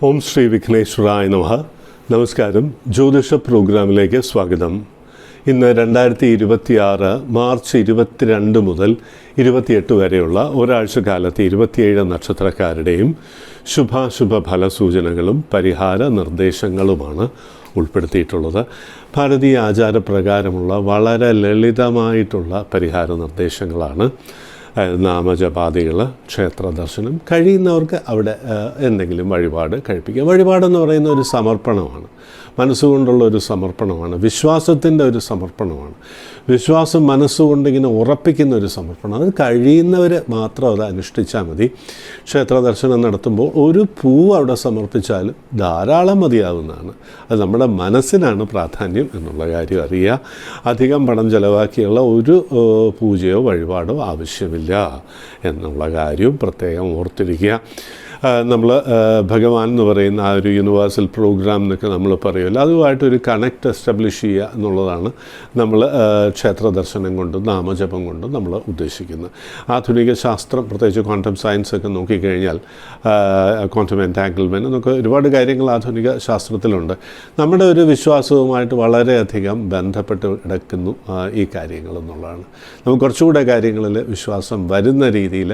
ഓം ശ്രീ വിഘ്നേശ്വരായ നമഃ. നമസ്കാരം. ജ്യോതിഷ പ്രോഗ്രാമിലേക്ക് സ്വാഗതം. ഇന്ന് 2026 മാർച്ച് 22 മുതൽ 28 വരെയുള്ള ഒരാഴ്ച കാലത്തെ 27 നക്ഷത്രക്കാരുടെയും ശുഭാശുഭ ഫലസൂചനകളും പരിഹാര നിർദ്ദേശങ്ങളുമാണ് ഉൾപ്പെടുത്തിയിട്ടുള്ളത്. ഭാരതീയ ആചാരപ്രകാരമുള്ള വളരെ ലളിതമായിട്ടുള്ള പരിഹാര നിർദ്ദേശങ്ങളാണ്. നാമജപാദികൾ, ക്ഷേത്ര ദർശനം, കഴിയുന്നവർക്ക് അവിടെ എന്തെങ്കിലും വഴിപാട് കഴിപ്പിക്കുക. വഴിപാടെന്ന് പറയുന്ന ഒരു സമർപ്പണമാണ്, മനസ്സുകൊണ്ടുള്ള ഒരു സമർപ്പണമാണ്, വിശ്വാസത്തിൻ്റെ ഒരു സമർപ്പണമാണ്. വിശ്വാസം മനസ്സുകൊണ്ടിങ്ങനെ ഉറപ്പിക്കുന്ന ഒരു സമർപ്പണം. അത് കഴിയുന്നവർ മാത്രം അത് അനുഷ്ഠിച്ചാൽ മതി. ക്ഷേത്ര ദർശനം നടത്തുമ്പോൾ ഒരു പൂവ് അവിടെ സമർപ്പിച്ചാലും ധാരാളം മതിയാവുന്നതാണ്. അത് നമ്മുടെ മനസ്സിനാണ് പ്രാധാന്യം എന്നുള്ള കാര്യം അറിയുക. അധികം പണം ചിലവാക്കിയുള്ള ഒരു പൂജയോ വഴിപാടോ ആവശ്യമില്ല എന്നുള്ള കാര്യവും പ്രത്യേകം ഓർത്തിരിക്കുക. നമ്മൾ ഭഗവാൻ എന്ന് പറയുന്ന ആ ഒരു യൂണിവേഴ്സൽ പ്രോഗ്രാം എന്നൊക്കെ നമ്മൾ പറയുമല്ലോ, അതുമായിട്ടൊരു കണക്റ്റ് എസ്റ്റാബ്ലിഷ് ചെയ്യുക എന്നുള്ളതാണ് നമ്മൾ ക്ഷേത്ര ദർശനം കൊണ്ടും നാമജപം കൊണ്ടും നമ്മൾ ഉദ്ദേശിക്കുന്നത്. ആധുനിക ശാസ്ത്രം, പ്രത്യേകിച്ച് ക്വാണ്ടം സയൻസ് ഒക്കെ നോക്കിക്കഴിഞ്ഞാൽ ക്വാണ്ടം എൻറ്റാങ്കിൾമെൻറ്റ് എന്നൊക്കെ ഒരുപാട് കാര്യങ്ങൾ ആധുനിക ശാസ്ത്രത്തിലുണ്ട്. നമ്മുടെ ഒരു വിശ്വാസവുമായിട്ട് വളരെയധികം ബന്ധപ്പെട്ട് കിടക്കുന്നു ഈ കാര്യങ്ങൾ എന്നുള്ളതാണ്. നമുക്ക് കുറച്ചുകൂടെ കാര്യങ്ങളിൽ വിശ്വാസം വരുന്ന രീതിയിൽ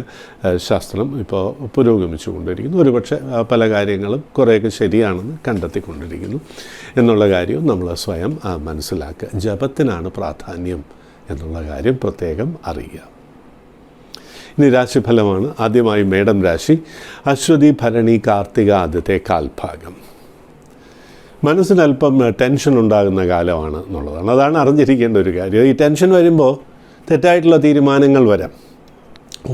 ശാസ്ത്രം ഇപ്പോൾ പുരോഗമിച്ചുകൊണ്ടിരിക്കുന്നു. ഒരുപക്ഷെ പല കാര്യങ്ങളും കുറേയൊക്കെ ശരിയാണെന്ന് കണ്ടെത്തിക്കൊണ്ടിരിക്കുന്നു എന്നുള്ള കാര്യവും നമ്മൾ സ്വയം മനസ്സിലാക്കുക. ജപത്തിനാണ് പ്രാധാന്യം എന്നുള്ള കാര്യം പ്രത്യേകം അറിയുക. ഇനി രാശിഫലമാണ്. ആദ്യമായി മേടം രാശി. അശ്വതി, ഭരണി, കാർത്തിക ആദ്യത്തെ കാൽഭാഗം. മനസ്സിനല്പം ടെൻഷൻ ഉണ്ടാകുന്ന കാലമാണ് എന്നുള്ളതാണ്. അതാണ് അറിഞ്ഞിരിക്കേണ്ട ഒരു കാര്യം. ഈ ടെൻഷൻ വരുമ്പോൾ തെറ്റായിട്ടുള്ള തീരുമാനങ്ങൾ വരാം.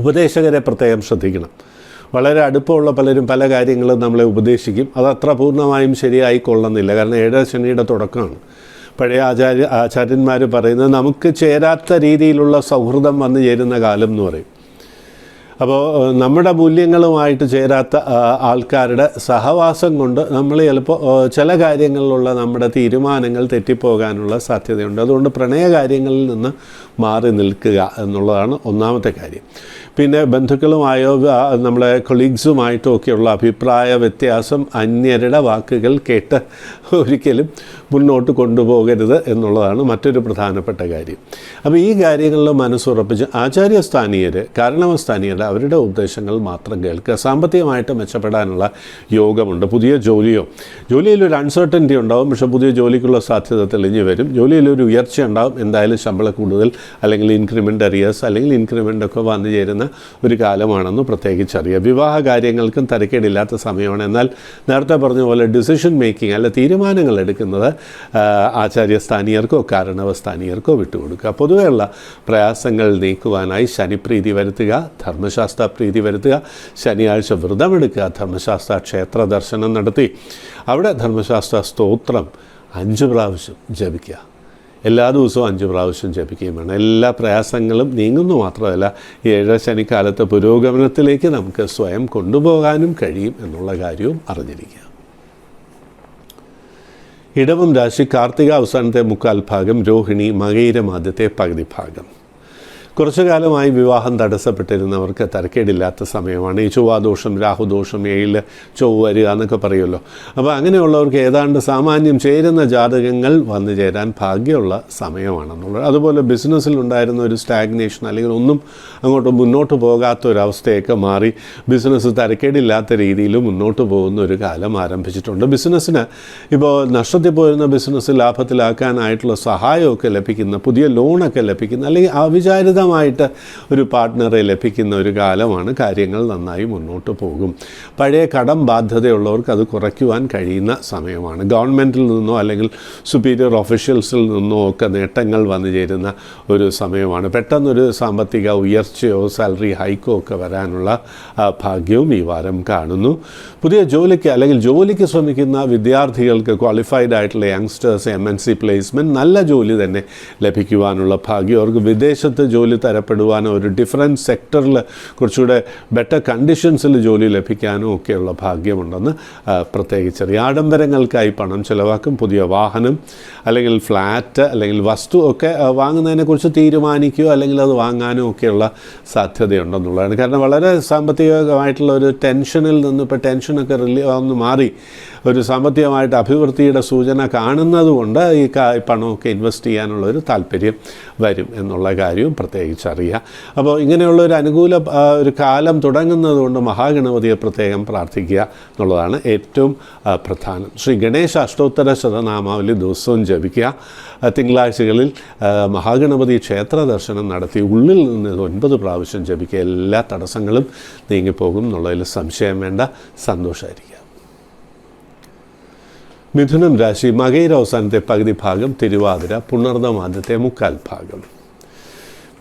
ഉപദേശകരെ പ്രത്യേകം ശ്രദ്ധിക്കണം. വളരെ അടുപ്പമുള്ള പലരും പല കാര്യങ്ങളും നമ്മളെ ഉപദേശിക്കും. അതത്ര പൂർണ്ണമായും ശരിയായിക്കൊള്ളുന്നില്ല. കാരണം ഏഴര ശനിയുടെ തുടക്കമാണ്. പഴയ ആചാര്യന്മാർ പറയുന്നത് നമുക്ക് ചേരാത്ത രീതിയിലുള്ള സൗഹൃദം വന്നു ചേരുന്ന കാലം എന്ന് പറയും. അപ്പോൾ നമ്മുടെ മൂല്യങ്ങളുമായിട്ട് ചേരാത്ത ആൾക്കാരുടെ സഹവാസം കൊണ്ട് നമ്മൾ ചിലപ്പോൾ ചില കാര്യങ്ങളിലുള്ള നമ്മുടെ തീരുമാനങ്ങൾ തെറ്റിപ്പോകാനുള്ള സാധ്യതയുണ്ട്. അതുകൊണ്ട് പ്രണയ കാര്യങ്ങളിൽ നിന്ന് മാറി നിൽക്കുക എന്നുള്ളതാണ് ഒന്നാമത്തെ കാര്യം. പിന്നെ ബന്ധുക്കളുമായോ നമ്മളെ കൊളീഗ്സുമായിട്ടോ ഒക്കെയുള്ള അഭിപ്രായ വ്യത്യാസം, അന്യരുടെ വാക്കുകൾ കേട്ട് ഒരിക്കലും മുന്നോട്ട് കൊണ്ടുപോകരുത് എന്നുള്ളതാണ് മറ്റൊരു പ്രധാനപ്പെട്ട കാര്യം. അപ്പോൾ ഈ കാര്യങ്ങളിൽ മനസ്സുറപ്പിച്ച് ആചാര്യസ്ഥാനീയർ, കാരണവസ്ഥാനീയർ അവരുടെ ഉദ്ദേശങ്ങൾ മാത്രം കേൾക്കുക. സാമ്പത്തികമായിട്ട് മെച്ചപ്പെടാനുള്ള യോഗമുണ്ട്. പുതിയ ജോലിയിലൊരു അൺസർട്ടൻറ്റി ഉണ്ടാവും, പക്ഷേ പുതിയ ജോലിക്കുള്ള സാധ്യത തെളിഞ്ഞു വരും. ജോലിയിലൊരു ഉയർച്ച ഉണ്ടാവും. എന്തായാലും ശമ്പളം കൂടുതൽ, അല്ലെങ്കിൽ ഇൻക്രിമെൻ്റ് അരിയേഴ്സ്, അല്ലെങ്കിൽ ഇൻക്രിമെൻ്റ് ഒക്കെ വന്നു ചേരുന്ന ഒരു കാലമാണെന്ന് പ്രത്യേകിച്ചറിയാം. വിവാഹ കാര്യങ്ങൾക്കും തരക്കേടില്ലാത്ത സമയമാണ്. എന്നാൽ നേരത്തെ പറഞ്ഞ പോലെ ഡിസിഷൻ മേക്കിംഗ് അല്ല തീരുമാനങ്ങൾ എടുക്കുന്നത് ആചാര്യസ്ഥാനീയർക്കോ കാരണവസ്ഥാനീയർക്കോ വിട്ടുകൊടുക്കുക. പൊതുവെയുള്ള പ്രയാസങ്ങൾ നീക്കുവാനായി ശനിപ്രീതി വരുത്തുക, ധർമ്മശാസ്ത്ര പ്രീതി വരുത്തുക, ശനിയാഴ്ച വ്രതമെടുക്കുക, ധർമ്മശാസ്ത്ര ക്ഷേത്ര ദർശനം നടത്തി അവിടെ ധർമ്മശാസ്ത്ര സ്തോത്രം 5 പ്രാവശ്യം ജപിക്കുക. എല്ലാ ദിവസവും 5 പ്രാവശ്യം ജപിക്കുകയും വേണം. എല്ലാ പ്രയാസങ്ങളും നീങ്ങുന്നു മാത്രമല്ല, ഈ ഏഴര ശനിക്കാലത്തെ പുരോഗമനത്തിലേക്ക് നമുക്ക് സ്വയം കൊണ്ടുപോകാനും കഴിയും എന്നുള്ള കാര്യവും അറിഞ്ഞിരിക്കുക. ഇടവം രാശി. കാർത്തിക അവസാനത്തെ മുക്കാൽ ഭാഗം, രോഹിണി മകയിരം ആദ്യത്തെ പകുതി ഭാഗം. കുറച്ചു കാലമായി വിവാഹം തടസ്സപ്പെട്ടിരുന്നവർക്ക് തരക്കേടില്ലാത്ത സമയമാണ്. ഈ ചൊവ്വാദോഷം, രാഹുദോഷം, 7 ചൊവ്വ വരിക എന്നൊക്കെ പറയുമല്ലോ. അപ്പോൾ അങ്ങനെയുള്ളവർക്ക് ഏതാണ്ട് സാമാന്യം ചേരുന്ന ജാതകങ്ങൾ വന്നു ചേരാൻ ഭാഗ്യമുള്ള സമയമാണെന്നുള്ളത്. അതുപോലെ ബിസിനസ്സിലുണ്ടായിരുന്ന ഒരു സ്റ്റാഗ്നേഷൻ, അല്ലെങ്കിൽ ഒന്നും അങ്ങോട്ട് മുന്നോട്ട് പോകാത്ത ഒരവസ്ഥയൊക്കെ മാറി ബിസിനസ് തരക്കേടില്ലാത്ത രീതിയിൽ മുന്നോട്ട് പോകുന്ന ഒരു കാലം ആരംഭിച്ചിട്ടുണ്ട്. ബിസിനസ്സിന് ഇപ്പോൾ നഷ്ടത്തിൽ പോയിരുന്ന ബിസിനസ് ലാഭത്തിലാക്കാനായിട്ടുള്ള സഹായമൊക്കെ ലഭിക്കുന്ന, പുതിയ ലോണൊക്കെ ലഭിക്കുന്ന, അല്ലെങ്കിൽ അവിചാരിത ായിട്ട് ഒരു പാർട്ട്ണറെ ലഭിക്കുന്ന ഒരു കാലമാണ്. കാര്യങ്ങൾ നന്നായി മുന്നോട്ട് പോകും. പഴയ കടം ബാധ്യതയുള്ളവർക്ക് അത് കുറയ്ക്കുവാൻ കഴിയുന്ന സമയമാണ്. ഗവൺമെൻറ്റിൽ നിന്നോ അല്ലെങ്കിൽ സുപ്പീരിയർ ഓഫീഷ്യൽസിൽ നിന്നോ ഒക്കെ നേട്ടങ്ങൾ വന്നു ചേരുന്ന ഒരു സമയമാണ്. പെട്ടെന്നൊരു സാമ്പത്തിക ഉയർച്ചയോ സാലറി ഹൈക്കോ ഒക്കെ വരാനുള്ള ഭാഗ്യവും ഈ വാരം കാണുന്നു. പുതിയ ജോലിക്ക് അല്ലെങ്കിൽ ജോലിക്ക് ശ്രമിക്കുന്ന വിദ്യാർത്ഥികൾക്ക്, ക്വാളിഫൈഡ് ആയിട്ടുള്ള യങ്സ്റ്റേഴ്സ്, MNC പ്ലേസ്മെൻറ്റ്, നല്ല ജോലി തന്നെ ലഭിക്കുവാനുള്ള ഭാഗ്യം. അവർക്ക് വിദേശത്ത് ജോലി ജോലി തരപ്പെടുവാനോ ഒരു ഡിഫറൻറ്റ് സെക്ടറിൽ കുറച്ചുകൂടെ ബെറ്റർ കണ്ടീഷൻസിൽ ജോലി ലഭിക്കാനും ഒക്കെയുള്ള ഭാഗ്യമുണ്ടെന്ന് പ്രത്യേകിച്ചറിയാം. ആഡംബരങ്ങൾക്കായി പണം ചിലവാക്കും. പുതിയ വാഹനം അല്ലെങ്കിൽ ഫ്ലാറ്റ് അല്ലെങ്കിൽ വസ്തു ഒക്കെ വാങ്ങുന്നതിനെക്കുറിച്ച് തീരുമാനിക്കുകയോ അല്ലെങ്കിൽ അത് വാങ്ങാനും ഒക്കെയുള്ള സാധ്യതയുണ്ടെന്നുള്ളതാണ്. കാരണം വളരെ സാമ്പത്തികമായിട്ടുള്ള ഒരു ടെൻഷനിൽ നിന്ന് ഇപ്പോൾ ടെൻഷനൊക്കെ ഒന്ന് മാറി ഒരു സാമ്പത്തികമായിട്ട് അഭിവൃദ്ധിയുടെ സൂചന കാണുന്നത് കൊണ്ട് ഈ പണമൊക്കെ ഇൻവെസ്റ്റ് ചെയ്യാനുള്ള ഒരു താല്പര്യം വരും എന്നുള്ള കാര്യവും പ്രത്യേകിച്ചറിയാം. അപ്പോൾ ഇങ്ങനെയുള്ള ഒരു അനുകൂല ഒരു കാലം തുടങ്ങുന്നത് കൊണ്ട് മഹാഗണപതിയെ പ്രത്യേകം പ്രാർത്ഥിക്കുക എന്നുള്ളതാണ് ഏറ്റവും പ്രധാനം. ശ്രീ ഗണേശ അഷ്ടോത്തര ശതനാമാവലി ദിവസവും ജപിക്കുക. തിങ്കളാഴ്ചകളിൽ മഹാഗണപതി ക്ഷേത്ര ദർശനം നടത്തി ഉള്ളിൽ നിന്ന് 9 പ്രാവശ്യം ജപിക്കുക. എല്ലാ തടസ്സങ്ങളും നീങ്ങിപ്പോകും എന്നുള്ളതിൽ സംശയം വേണ്ട. സന്തോഷമായിരിക്കുക. മിഥുനം രാശി മകയിര അവസാനത്തെ പകുതി ഭാഗം, തിരുവാതിര പുണർദം ആദ്യത്തെ 1/4 ഭാഗം.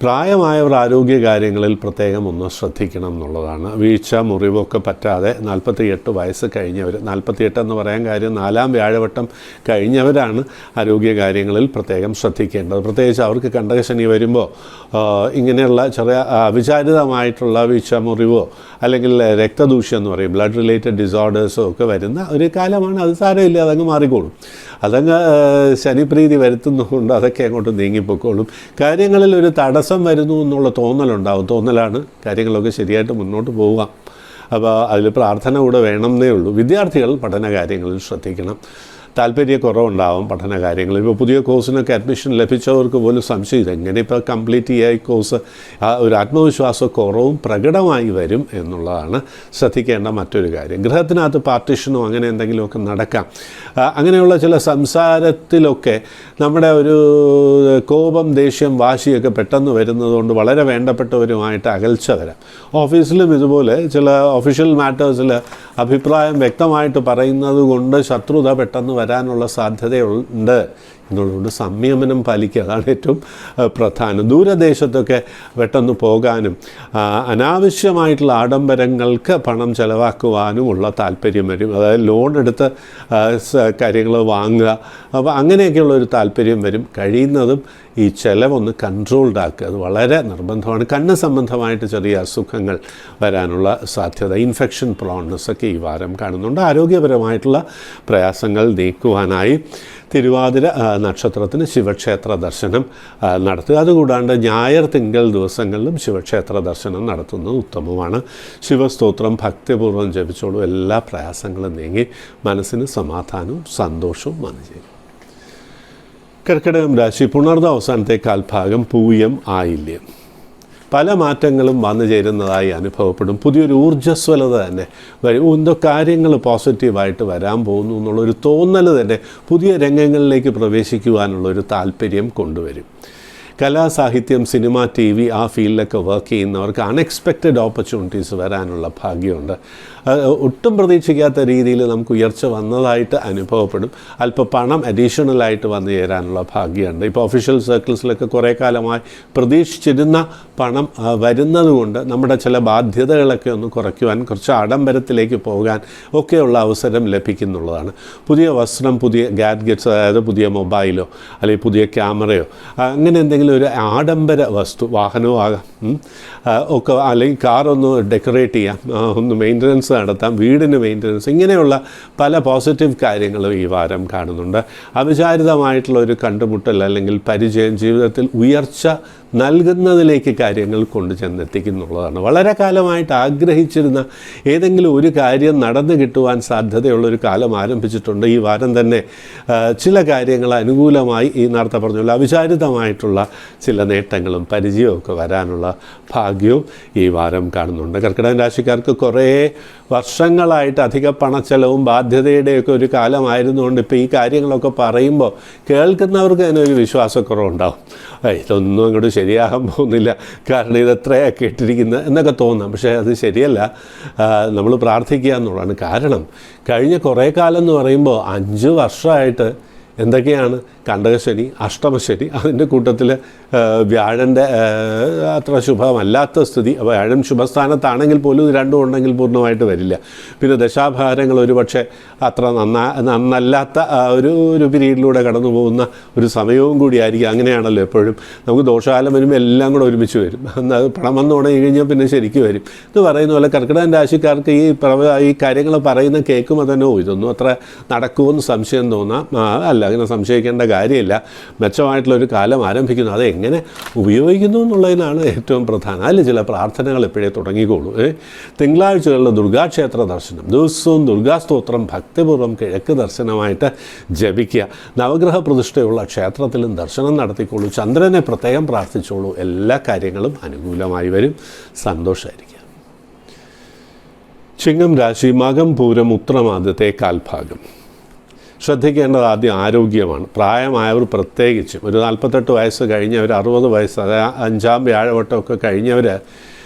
പ്രായമായവർ ആരോഗ്യകാര്യങ്ങളിൽ പ്രത്യേകം ഒന്ന് ശ്രദ്ധിക്കണം എന്നുള്ളതാണ്. വീഴ്ച മുറിവൊക്കെ പറ്റാതെ 48 വയസ്സ് കഴിഞ്ഞവർ, 48 എന്ന് പറയാൻ കാര്യം 4-ാം വ്യാഴവട്ടം കഴിഞ്ഞവരാണ് ആരോഗ്യകാര്യങ്ങളിൽ പ്രത്യേകം ശ്രദ്ധിക്കേണ്ടത്. പ്രത്യേകിച്ച് അവർക്ക് കണ്ടകശനി വരുമ്പോൾ ഇങ്ങനെയുള്ള ചെറിയ അവിചാരിതമായിട്ടുള്ള വീഴ്ച മുറിവോ അല്ലെങ്കിൽ രക്തദൂഷ്യം എന്ന് പറയും ബ്ലഡ് റിലേറ്റഡ് ഡിസോർഡേഴ്സോ ഒക്കെ വരുന്ന ഒരു കാലമാണ്. അത് സാരമില്ല, അതങ്ങ് മാറിക്കോളും. അതങ്ങ് ശനിപ്രീതി വരുത്തുന്നതുകൊണ്ട് അതൊക്കെ അങ്ങോട്ട് നീങ്ങിപ്പോയിക്കോളും. കാര്യങ്ങളിൽ ഒരു തടസ്സം വരുന്നു എന്നുള്ള തോന്നലുണ്ടാവും. തോന്നലാണ് കാര്യങ്ങളൊക്കെ ശരിയായിട്ട് മുന്നോട്ട് പോവുക. അപ്പോൾ അതിൽ പ്രാർത്ഥന കൂടെ വേണമെന്നേ ഉള്ളൂ. വിദ്യാർത്ഥികൾ പഠന കാര്യങ്ങളിൽ ശ്രദ്ധിക്കണം. താല്പര്യക്കുറവുണ്ടാവും പഠന കാര്യങ്ങളിൽ. ഇപ്പോൾ പുതിയ കോഴ്സിനൊക്കെ അഡ്മിഷൻ ലഭിച്ചവർക്ക് പോലും സംശയം ഇതെങ്ങനെ ഇപ്പോൾ കംപ്ലീറ്റ് ചെയ്യുക ഈ കോഴ്സ്, ഒരു ആത്മവിശ്വാസക്കുറവും പ്രകടമായി വരും എന്നുള്ളതാണ് ശ്രദ്ധിക്കേണ്ട മറ്റൊരു കാര്യം. ഗൃഹത്തിനകത്ത് പാർട്ടീഷനോ അങ്ങനെ എന്തെങ്കിലുമൊക്കെ നടക്കാം. അങ്ങനെയുള്ള ചില സംസാരത്തിലൊക്കെ നമ്മുടെ ഒരു കോപം, ദേഷ്യം, വാശിയൊക്കെ പെട്ടെന്ന് വരുന്നതുകൊണ്ട് വളരെ വേണ്ടപ്പെട്ടവരുമായിട്ട് അകൽച്ച വരാം. ഓഫീസിലും ഇതുപോലെ ചില ഒഫീഷ്യൽ മാറ്റേഴ്സിൽ അഭിപ്രായം വ്യക്തമായിട്ട് പറയുന്നത് കൊണ്ട് ശത്രുത പെട്ടെന്ന് വരാനുള്ള സാധ്യതയുണ്ട് എന്നുള്ളതുകൊണ്ട് സംയമനം പാലിക്കുക, അതാണ് ഏറ്റവും പ്രധാനം. ദൂരദേശത്തൊക്കെ പെട്ടെന്ന് പോകാനും അനാവശ്യമായിട്ടുള്ള ആഡംബരങ്ങൾക്ക് പണം ചെലവാക്കുവാനുമുള്ള താല്പര്യം വരും. അതായത് ലോൺ എടുത്ത് കാര്യങ്ങൾ വാങ്ങുക, അപ്പോൾ അങ്ങനെയൊക്കെയുള്ള ഒരു താല്പര്യം വരും. കഴിയുന്നതും ഈ ചിലവൊന്ന് കൺട്രോൾഡ് ആക്കുക, അത് വളരെ നിർബന്ധമാണ്. കണ്ണ് സംബന്ധമായിട്ട് ചെറിയ അസുഖങ്ങൾ വരാനുള്ള സാധ്യത, ഇൻഫെക്ഷൻ പ്രോൺനെസ് ഒക്കെ ഈ വാരം കാണുന്നുണ്ട്. ആരോഗ്യപരമായിട്ടുള്ള പ്രയാസങ്ങൾ നീക്കുവാനായി തിരുവാതിര നക്ഷത്രത്തിന് ശിവക്ഷേത്ര ദർശനം നടത്തുക. അതുകൂടാണ്ട് ഞായർ, തിങ്കൾ ദിവസങ്ങളിലും ശിവക്ഷേത്ര ദർശനം നടത്തുന്നത് ഉത്തമമാണ്. ശിവസ്തോത്രം ഭക്തിപൂർവ്വം ജപിച്ചോളൂ. എല്ലാ പ്രയാസങ്ങളും നീങ്ങി മനസ്സിന് സമാധാനവും സന്തോഷവും വന്നു ചേരും. കർക്കിടകം രാശി പുണർദം അവസാനത്തെ 1/4 ഭാഗം, പൂയം ആയില്യം. പല മാറ്റങ്ങളും വന്നു ചേരുന്നതായി അനുഭവപ്പെടും. പുതിയൊരു ഊർജ്ജസ്വലത തന്നെ വരും. എന്തോ കാര്യങ്ങൾ പോസിറ്റീവായിട്ട് വരാൻ പോകുന്നു എന്നുള്ളൊരു തോന്നൽ തന്നെ പുതിയ രംഗങ്ങളിലേക്ക് പ്രവേശിക്കുവാനുള്ളൊരു താല്പര്യം കൊണ്ടുവരും. കലാ, സാഹിത്യം, സിനിമ, TV ആ ഫീൽഡിലൊക്കെ വർക്ക് ചെയ്യുന്നവർക്ക് അൺഎക്സ്പെക്റ്റഡ് ഓപ്പർച്യൂണിറ്റീസ് വരാനുള്ള ഭാഗ്യമുണ്ട്. ഒട്ടും പ്രതീക്ഷിക്കാത്ത രീതിയിൽ നമുക്ക് ഉയർച്ച വന്നതായിട്ട് അനുഭവപ്പെടും. അല്പം പണം അഡീഷണലായിട്ട് വന്നു ചേരാനുള്ള ഭാഗ്യമുണ്ട്. ഇപ്പോൾ ഒഫീഷ്യൽ സർക്കിൾസിലൊക്കെ കുറേ കാലമായി പ്രതീക്ഷിച്ചിരുന്ന പണം വരുന്നത് കൊണ്ട് നമ്മുടെ ചില ബാധ്യതകളൊക്കെ ഒന്ന് കുറയ്ക്കുവാൻ, കുറച്ച് ആഡംബരത്തിലേക്ക് പോകാൻ ഒക്കെയുള്ള അവസരം ലഭിക്കുന്നുള്ളതാണ്. പുതിയ വസ്ത്രം, പുതിയ ഗാഡ്ഗറ്റ്സ്, അതായത് പുതിയ മൊബൈലോ അല്ലെങ്കിൽ പുതിയ ക്യാമറയോ അങ്ങനെ എന്തെങ്കിലും ഒരു ആഡംബര വസ്തു, വാഹനമോ ആകാം ഒക്കെ, അല്ലെങ്കിൽ കാറൊന്ന് ഡെക്കറേറ്റ് ചെയ്യാം, ഒന്ന് മെയിൻ്റനൻസ് നടത്താം, വീടിന് മെയിൻ്റനൻസ്, ഇങ്ങനെയുള്ള പല പോസിറ്റീവ് കാര്യങ്ങളും ഈ വാരം കാണുന്നുണ്ട്. അവിചാരിതമായിട്ടുള്ള ഒരു കണ്ടുമുട്ടൽ അല്ലെങ്കിൽ പരിചയം ജീവിതത്തിൽ ഉയർച്ച നൽകുന്നതിലേക്ക് കാര്യങ്ങൾ കൊണ്ടു ചെന്നെത്തിക്കുന്നുള്ളതാണ്. വളരെ കാലമായിട്ട് ആഗ്രഹിച്ചിരുന്ന ഏതെങ്കിലും ഒരു കാര്യം നടന്നു കിട്ടുവാൻ സാധ്യതയുള്ളൊരു കാലം ആരംഭിച്ചിട്ടുണ്ട്. ഈ വാരം തന്നെ ചില കാര്യങ്ങൾ അനുകൂലമായി ഈ നേരത്തെ പറഞ്ഞുള്ള അവിചാരിതമായിട്ടുള്ള ചില നേട്ടങ്ങളും പരിചയവും ഒക്കെ വരാനുള്ള ഭാഗ്യവും ഈ വാരം കാണുന്നുണ്ട്. കർക്കിടക രാശിക്കാർക്ക് കുറേ വർഷങ്ങളായിട്ട് അധിക പണച്ചെലവും ബാധ്യതയുടെയൊക്കെ ഒരു കാലമായിരുന്നുകൊണ്ട് ഇപ്പോൾ ഈ കാര്യങ്ങളൊക്കെ പറയുമ്പോൾ കേൾക്കുന്നവർക്ക് തന്നെ ഒരു വിശ്വാസക്കുറവുണ്ടാവും. ഇതൊന്നും അങ്ങോട്ട് ശരിയാകാൻ പോകുന്നില്ല, കാരണം ഇതെത്രയൊക്കെ ഇട്ടിരിക്കുന്നത് എന്നൊക്കെ തോന്നാം. പക്ഷേ അത് ശരിയല്ല. നമ്മൾ പ്രാർത്ഥിക്കുക എന്നുള്ളതാണ്. കാരണം കഴിഞ്ഞ കുറേ കാലം എന്ന് പറയുമ്പോൾ 5 വർഷമായിട്ട് എന്തൊക്കെയാണ്? കണ്ടകശനി, അഷ്ടമശനി, അതിൻ്റെ കൂട്ടത്തിൽ വ്യാഴൻ്റെ അത്ര ശുഭമല്ലാത്ത സ്ഥിതി. വ്യാഴം ശുഭസ്ഥാനത്താണെങ്കിൽ പോലും ഇത് രണ്ടും ഉണ്ടെങ്കിൽ പൂർണ്ണമായിട്ട് വരില്ല. പിന്നെ ദശാഭാരങ്ങൾ ഒരുപക്ഷെ അത്ര നന്നല്ലാത്ത ഒരു പീരീഡിലൂടെ കടന്നു പോകുന്ന ഒരു സമയവും കൂടിയായിരിക്കും. അങ്ങനെയാണല്ലോ എപ്പോഴും. നമുക്ക് ദോഷകാലം വരുമ്പോൾ എല്ലാം കൂടെ ഒരുമിച്ച് വരും. അത് പണം വന്ന് തുടങ്ങി കഴിഞ്ഞാൽ പിന്നെ ശരിക്കും വരും. ഇത് പറയുന്ന പോലെ കർക്കിടകൻ രാശിക്കാർക്ക് ഈ കാര്യങ്ങൾ പറയുന്ന കേൾക്കുമ്പോൾ തന്നെ ഇതൊന്നും അത്ര നടക്കുമെന്ന് സംശയം തോന്നാം. അല്ല, അങ്ങനെ സംശയിക്കേണ്ട കാര്യമില്ല. മെച്ചമായിട്ടുള്ളൊരു കാലം ആരംഭിക്കുന്നു. അതെങ്ങനെ ഉപയോഗിക്കുന്നു എന്നുള്ളതിനാണ് ഏറ്റവും പ്രധാനം. അതിൽ ചില പ്രാർത്ഥനകൾ എപ്പോഴേ തുടങ്ങിക്കോളൂ. തിങ്കളാഴ്ചകളിൽ ദുർഗാക്ഷേത്ര ദർശനം, ദിവസവും ദുർഗാസ്തോത്രം ഭക്തിപൂർവ്വം കിഴക്ക് ദർശനമായിട്ട് ജപിക്കുക. നവഗ്രഹ പ്രതിഷ്ഠയുള്ള ക്ഷേത്രത്തിലും ദർശനം നടത്തിക്കോളൂ. ചന്ദ്രനെ പ്രത്യേകം പ്രാർത്ഥിച്ചോളൂ. എല്ലാ കാര്യങ്ങളും അനുകൂലമായി വരും. സന്തോഷമായിരിക്കും. ചിങ്ങം രാശി, മകം പൂരം ഉത്രമാദ്യത്തെ കാൽഭാഗം. ശ്രദ്ധിക്കേണ്ടത് ആദ്യം ആരോഗ്യമാണ്. പ്രായമായവർ പ്രത്യേകിച്ചും ഒരു 48 വയസ്സ് കഴിഞ്ഞവർ, 60 വയസ്സ്, അതായത് 5ാം വ്യാഴവട്ടമൊക്കെ കഴിഞ്ഞവർ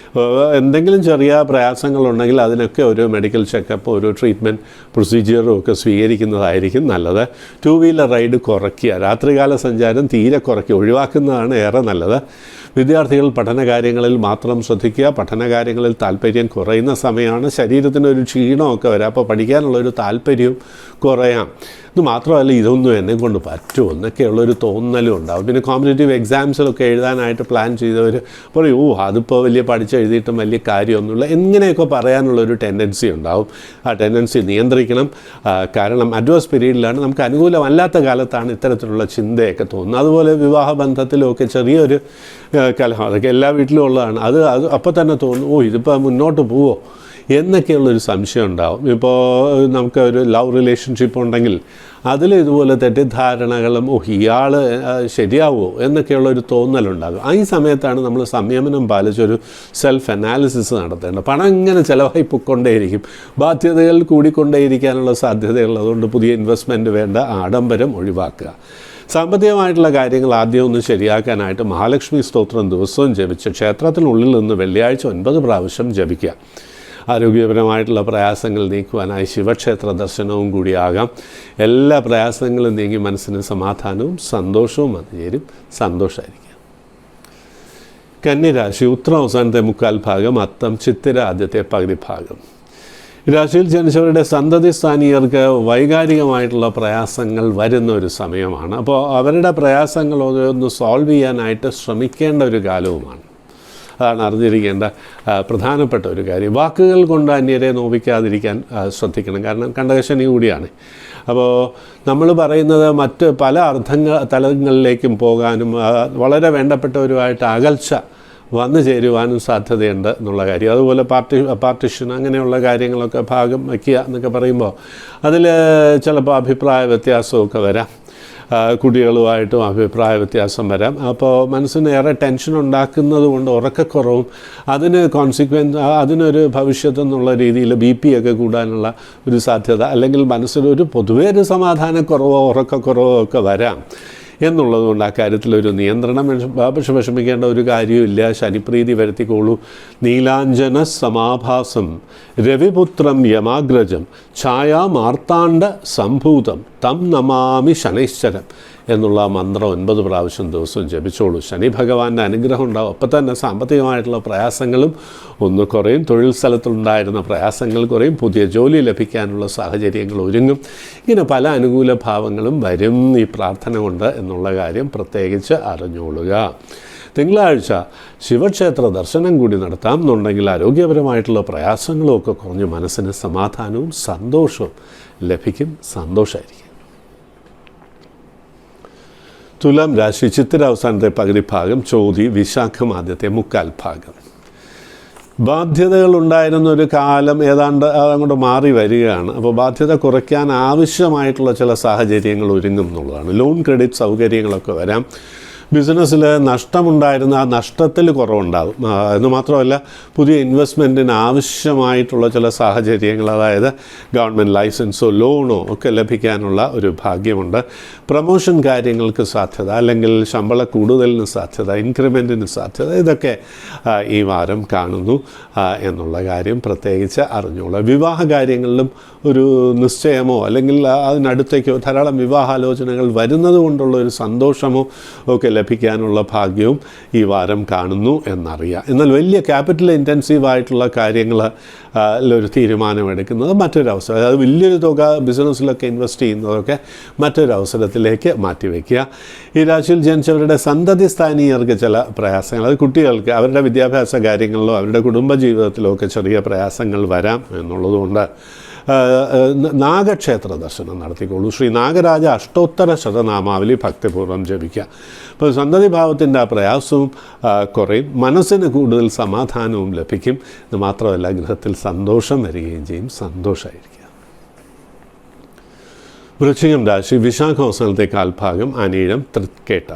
എന്തെങ്കിലും ചെറിയ പ്രയാസങ്ങളുണ്ടെങ്കിൽ അതിനൊക്കെ ഒരു മെഡിക്കൽ ചെക്കപ്പ്, ഒരു ട്രീറ്റ്മെൻറ്റ് പ്രൊസീജിയറും ഒക്കെ സ്വീകരിക്കുന്നതായിരിക്കും നല്ലത്. 2 വീലർ റൈഡ് കുറയ്ക്കുക. രാത്രികാല സഞ്ചാരം തീരെ കുറയ്ക്കുക, ഒഴിവാക്കുന്നതാണ് ഏറെ നല്ലത്. വിദ്യാർത്ഥികൾ പഠനകാര്യങ്ങളിൽ മാത്രം ശ്രദ്ധിക്കുക. പഠനകാര്യങ്ങളിൽ താല്പര്യം കുറയുന്ന സമയമാണ്. ശരീരത്തിനൊരു ക്ഷീണമൊക്കെ വരാം. അപ്പോൾ പഠിക്കാനുള്ളൊരു താല്പര്യവും കുറയാം. ഇത് മാത്രമല്ല, ഇതൊന്നും എന്നെ കൊണ്ട് പറ്റുമോ എന്നൊക്കെയുള്ളൊരു തോന്നലും ഉണ്ടാകും. പിന്നെ കോമ്പറ്റേറ്റീവ് എക്സാംസിലൊക്കെ എഴുതാനായിട്ട് പ്ലാൻ ചെയ്തവർ പറയും, അതിപ്പോൾ വലിയ പഠിച്ചെഴുതിയിട്ടും വലിയ കാര്യമൊന്നുമില്ല, എങ്ങനെയൊക്കെ പറയാനുള്ളൊരു ടെൻഡൻസി ഉണ്ടാവും. ആ ടെൻഡൻസി നിയന്ത്രിക്കണം. കാരണം അഡ്വേഴ്സ് പീരീഡിലാണ്, നമുക്ക് അനുകൂലമല്ലാത്ത കാലത്താണ് ഇത്തരത്തിലുള്ള ചിന്തയൊക്കെ തോന്നുന്നത്. അതുപോലെ വിവാഹ ബന്ധത്തിലൊക്കെ ചെറിയൊരു കലഹം, അതൊക്കെ എല്ലാ വീട്ടിലും ഉള്ളതാണ്. അത് അപ്പോൾ തന്നെ തോന്നും, ഇതിപ്പോൾ മുന്നോട്ട് പോവോ എന്നൊക്കെയുള്ളൊരു സംശയം ഉണ്ടാവും. ഇപ്പോൾ നമുക്ക് ഒരു ലവ് റിലേഷൻഷിപ്പ് ഉണ്ടെങ്കിൽ അതിൽ ഇതുപോലെ തെറ്റിദ്ധാരണകളും ഇയാൾ ശരിയാവുമോ എന്നൊക്കെയുള്ളൊരു തോന്നലുണ്ടാകും. ഈ സമയത്താണ് നമ്മൾ സംയമനം പാലിച്ചൊരു സെൽഫ് അനാലിസിസ് നടത്തേണ്ടത്. പണം ഇങ്ങനെ ചിലവായി പൊയ്ക്കൊണ്ടേയിരിക്കും, ബാധ്യതകൾ കൂടിക്കൊണ്ടേയിരിക്കാനുള്ള സാധ്യതയുള്ളതുകൊണ്ട് പുതിയ ഇൻവെസ്റ്റ്മെൻറ്റ് വേണ്ട, ആഡംബരം ഒഴിവാക്കുക. സാമ്പത്തികമായിട്ടുള്ള കാര്യങ്ങൾ ആദ്യം ഒന്ന് ശരിയാക്കാനായിട്ട് മഹാലക്ഷ്മി സ്തോത്രം ദിവസവും ജപിച്ച് ക്ഷേത്രത്തിനുള്ളിൽ നിന്ന് വെള്ളിയാഴ്ച 9 പ്രാവശ്യം ജപിക്കുക. ആരോഗ്യപരമായിട്ടുള്ള പ്രയാസങ്ങൾ നീക്കുവാനായി ശിവക്ഷേത്ര ദർശനവും കൂടിയാകാം. എല്ലാ പ്രയാസങ്ങളും നീങ്ങി മനസ്സിന് സമാധാനവും സന്തോഷവും വന്നുചേരും. സന്തോഷമായിരിക്കും. കന്യരാശി, ഉത്തര അവസാനത്തെ 3/4 ഭാഗം, അത്തം ചിത്തിര ആദ്യത്തെ പകുതി ഭാഗം. രാശിയിൽ ജനിച്ചവരുടെ സന്തതി സ്ഥാനീയർക്ക് വൈകാരികമായിട്ടുള്ള പ്രയാസങ്ങൾ വരുന്ന ഒരു സമയമാണ്. അപ്പോൾ അവരുടെ പ്രയാസങ്ങൾ ഒന്ന് സോൾവ് ചെയ്യാനായിട്ട് ശ്രമിക്കേണ്ട ഒരു കാലവുമാണ്. അതാണ് അറിഞ്ഞിരിക്കേണ്ട പ്രധാനപ്പെട്ട ഒരു കാര്യം. വാക്കുകൾ കൊണ്ട് അന്യരെ നോവിക്കാതിരിക്കാൻ ശ്രദ്ധിക്കണം. കാരണം കണ്ടകശനി കൂടിയാണ്. അപ്പോൾ നമ്മൾ പറയുന്നത് മറ്റ് പല തലങ്ങളിലേക്കും പോകാനും വളരെ വേണ്ടപ്പെട്ടവരുമായിട്ട് അകൽച്ച വന്നു ചേരുവാനും സാധ്യതയുണ്ട് എന്നുള്ള കാര്യം. അതുപോലെ പാർട്ടിഷൻ അങ്ങനെയുള്ള കാര്യങ്ങളൊക്കെ ഭാഗം വയ്ക്കുക എന്നൊക്കെ പറയുമ്പോൾ അതിൽ ചിലപ്പോൾ അഭിപ്രായ വ്യത്യാസമൊക്കെ വരാം. കുട്ടികളുമായിട്ടും അഭിപ്രായ വ്യത്യാസം വരാം. അപ്പോൾ മനസ്സിന് ഏറെ ടെൻഷൻ ഉണ്ടാക്കുന്നത് കൊണ്ട് ഉറക്കക്കുറവും അതിനൊരു ഭവിഷ്യത്ത് എന്നുള്ള രീതിയിൽ BP ഒക്കെ കൂടാനുള്ള ഒരു സാധ്യത, അല്ലെങ്കിൽ മനസ്സിലൊരു പൊതുവേ ഒരു സമാധാനക്കുറവോ ഉറക്കക്കുറവോ ഒക്കെ വരാം എന്നുള്ളതുകൊണ്ട് ആ കാര്യത്തിലൊരു നിയന്ത്രണം. പക്ഷെ വിഷമിക്കേണ്ട ഒരു കാര്യമില്ല. ശനിപ്രീതി വരുത്തിക്കോളൂ. നീലാഞ്ജന സമാഭാസം രവിപുത്രം യമാഗ്രജം ഛായാമാർത്താണ്ഡ സംഭൂതം തം നമാമി ശനൈശ്വരം എന്നുള്ള മന്ത്രം 9 പ്രാവശ്യം ദിവസവും ജപിച്ചോളൂ. ശനി ഭഗവാന്റെ അനുഗ്രഹം ഉണ്ടാവും. അപ്പം തന്നെ സാമ്പത്തികമായിട്ടുള്ള പ്രയാസങ്ങളും ഒന്ന് കുറയും. തൊഴിൽ സ്ഥലത്തുണ്ടായിരുന്ന പ്രയാസങ്ങൾ കുറയും. പുതിയ ജോലി ലഭിക്കാനുള്ള സാഹചര്യങ്ങൾ ഒരുങ്ങും. ഇങ്ങനെ പല അനുകൂല ഭാവങ്ങളും വരും ഈ പ്രാർത്ഥന കൊണ്ട് എന്നുള്ള കാര്യം പ്രത്യേകിച്ച് അറിഞ്ഞോളുക. തിങ്കളാഴ്ച ശിവക്ഷേത്ര ദർശനം കൂടി നടത്താം എന്നുണ്ടെങ്കിൽ ആരോഗ്യപരമായിട്ടുള്ള പ്രയാസങ്ങളും ഒക്കെ കുറഞ്ഞ് മനസ്സിന് സമാധാനവും സന്തോഷവും ലഭിക്കും. സന്തോഷമായിരിക്കും. തുലാം രാശി, ചിത്തിര അവസാനത്തെ പകുതി ഭാഗം, ചോതി വിശാഖം ആദ്യത്തെ 3/4 ഭാഗം. ബാധ്യതകളുണ്ടായിരുന്ന ഒരു കാലം ഏതാണ്ട് അതങ്ങോട്ട് മാറി വരികയാണ്. അപ്പോൾ ബാധ്യത കുറയ്ക്കാൻ ആവശ്യമായിട്ടുള്ള ചില സാഹചര്യങ്ങൾ ഒരുങ്ങും എന്നുള്ളതാണ്. ലോൺ ക്രെഡിറ്റ് സൗകര്യങ്ങളൊക്കെ വരാം. ബിസിനസ്സിൽ നഷ്ടമുണ്ടായിരുന്ന ആ നഷ്ടത്തിൽ കുറവുണ്ടാകും. എന്ന് മാത്രമല്ല, പുതിയ ഇൻവെസ്റ്റ്മെൻറ്റിന് ആവശ്യമായിട്ടുള്ള ചില സാഹചര്യങ്ങൾ, അതായത് ഗവൺമെൻറ് ലൈസൻസോ ലോണോ ഒക്കെ ലഭിക്കാനുള്ള ഒരു ഭാഗ്യമുണ്ട്. പ്രമോഷൻ കാര്യങ്ങൾക്ക് സാധ്യത, അല്ലെങ്കിൽ ശമ്പള കൂടുതലിന് സാധ്യത, ഇൻക്രിമെൻറ്റിന് സാധ്യത, ഇതൊക്കെ ഈ വാരം കാണുന്നു എന്നുള്ള കാര്യം പ്രത്യേകിച്ച് അറിഞ്ഞോളൂ. വിവാഹ കാര്യങ്ങളിലും ഒരു നിശ്ചയമോ അല്ലെങ്കിൽ അതിനടുത്തേക്കോ ധാരാളം വിവാഹാലോചനകൾ വരുന്നത് കൊണ്ടുള്ള ഒരു സന്തോഷമോ ഒക്കെ ലഭിക്കാനുള്ള ഭാഗ്യവും ഈ വാരം കാണുന്നു എന്നറിയാം. എന്നാൽ വലിയ ക്യാപിറ്റൽ ഇൻറ്റൻസീവായിട്ടുള്ള കാര്യങ്ങൾ ഒരു തീരുമാനമെടുക്കുന്നത് മറ്റൊരവസരം, അതായത് വലിയൊരു തുക ബിസിനസ്സിലൊക്കെ ഇൻവെസ്റ്റ് ചെയ്യുന്നതൊക്കെ മറ്റൊരവസരത്തിലേക്ക് മാറ്റിവെക്കുക. ഈ രാശിയിൽ ജനിച്ചവരുടെ സന്തതി സ്ഥാനീയർക്ക് ചില പ്രയാസങ്ങൾ, അത് കുട്ടികൾക്ക് അവരുടെ വിദ്യാഭ്യാസ കാര്യങ്ങളിലോ അവരുടെ കുടുംബജീവിതത്തിലോ ഒക്കെ ചെറിയ പ്രയാസങ്ങൾ വരാം എന്നുള്ളതുകൊണ്ട് നാഗക്ഷേത്ര ദർശനം നടത്തിക്കോളൂ. ശ്രീ നാഗരാജ അഷ്ടോത്തര ശതനാമാവലി ഭക്തിപൂർവ്വം ജപിക്കുക. അപ്പോൾ സന്തതി ഭാവത്തിൻ്റെ ആ പ്രയാസവും കുറയും, മനസ്സിന് കൂടുതൽ സമാധാനവും ലഭിക്കും. ഇത് മാത്രമല്ല, ഗൃഹത്തിൽ സന്തോഷം വരികയും ചെയ്യും. സന്തോഷമായിരിക്കുക. വൃശ്ചികം രാശി വിശാഖവസനത്തെ കാൽഭാഗം അനീഴം തൃക്കേട്ട.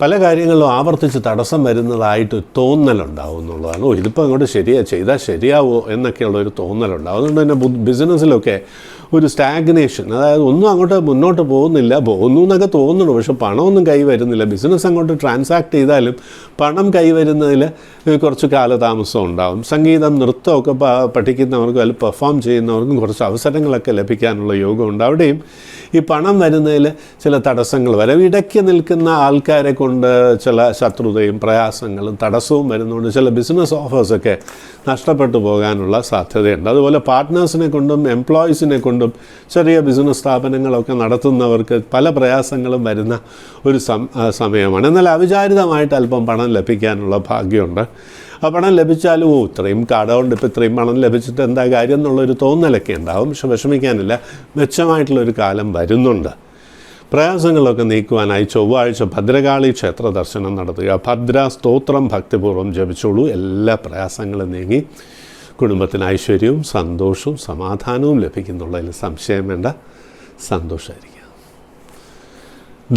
പല കാര്യങ്ങളിലും ആവർത്തിച്ച് തടസ്സം വരുന്നതായിട്ട് തോന്നലുണ്ടാവും എന്നുള്ളതാണ്. ഇതിപ്പോൾ അങ്ങോട്ട് ചെയ്താൽ ശരിയാവോ എന്നൊക്കെയുള്ളൊരു തോന്നലുണ്ടാവും. അതുകൊണ്ട് തന്നെ ബിസിനസ്സിലൊക്കെ ഒരു സ്റ്റാഗ്നേഷൻ, അതായത് ഒന്നും അങ്ങോട്ട് മുന്നോട്ട് പോകുന്നു എന്നൊക്കെ തോന്നുന്നു, പക്ഷെ പണമൊന്നും കൈ വരുന്നില്ല. ബിസിനസ് അങ്ങോട്ട് ട്രാൻസാക്ട് ചെയ്താലും പണം കൈവരുന്നതിൽ കുറച്ച് കാലതാമസം ഉണ്ടാവും. സംഗീതം, നൃത്തമൊക്കെ പഠിക്കുന്നവർക്കും അല്ലെങ്കിൽ പെർഫോം ചെയ്യുന്നവർക്കും കുറച്ച് അവസരങ്ങളൊക്കെ ലഭിക്കാനുള്ള യോഗമുണ്ട്. അവിടെയും ഈ പണം വരുന്നതിൽ ചില തടസ്സങ്ങൾ വരാം. ഇടയ്ക്ക് നിൽക്കുന്ന ആൾക്കാരെ കൊണ്ട് ചില ശത്രുതയും പ്രയാസങ്ങളും തടസ്സവും വരുന്നതുകൊണ്ട് ചില ബിസിനസ് ഓഫേഴ്സൊക്കെ നഷ്ടപ്പെട്ടു പോകാനുള്ള സാധ്യതയുണ്ട്. അതുപോലെ പാർട്ട്നേഴ്സിനെ കൊണ്ടും എംപ്ലോയീസിനെ കൊണ്ടും ചെറിയ ബിസിനസ് സ്ഥാപനങ്ങളൊക്കെ നടത്തുന്നവർക്ക് പല പ്രയാസങ്ങളും വരുന്ന ഒരു സമയമാണ്. എന്നാൽ അവിചാരിതമായിട്ട് അല്പം പണം ലഭിക്കാനുള്ള ഭാഗ്യമുണ്ട്. ആ പണം ലഭിച്ചാലും ഇത്രയും കടമുണ്ട്, ഇപ്പോൾ ഇത്രയും പണം ലഭിച്ചിട്ട് എന്താ കാര്യം എന്നുള്ളൊരു തോന്നലൊക്കെ ഉണ്ടാവും. പക്ഷെ വിഷമിക്കാനില്ല, മെച്ചമായിട്ടുള്ളൊരു കാലം വരുന്നുണ്ട്. പ്രയാസങ്ങളൊക്കെ നീക്കുവാനായി ചൊവ്വാഴ്ച ഭദ്രകാളി ക്ഷേത്ര ദർശനം നടത്തുക. ഭദ്ര സ്തോത്രം ഭക്തിപൂർവ്വം ജപിച്ചോളൂ. എല്ലാ പ്രയാസങ്ങളും നീങ്ങി കുടുംബത്തിന് ഐശ്വര്യവും സന്തോഷവും സമാധാനവും ലഭിക്കുന്നുള്ളതിൽ സംശയം വേണ്ട. സന്തോഷമായിരിക്കുക.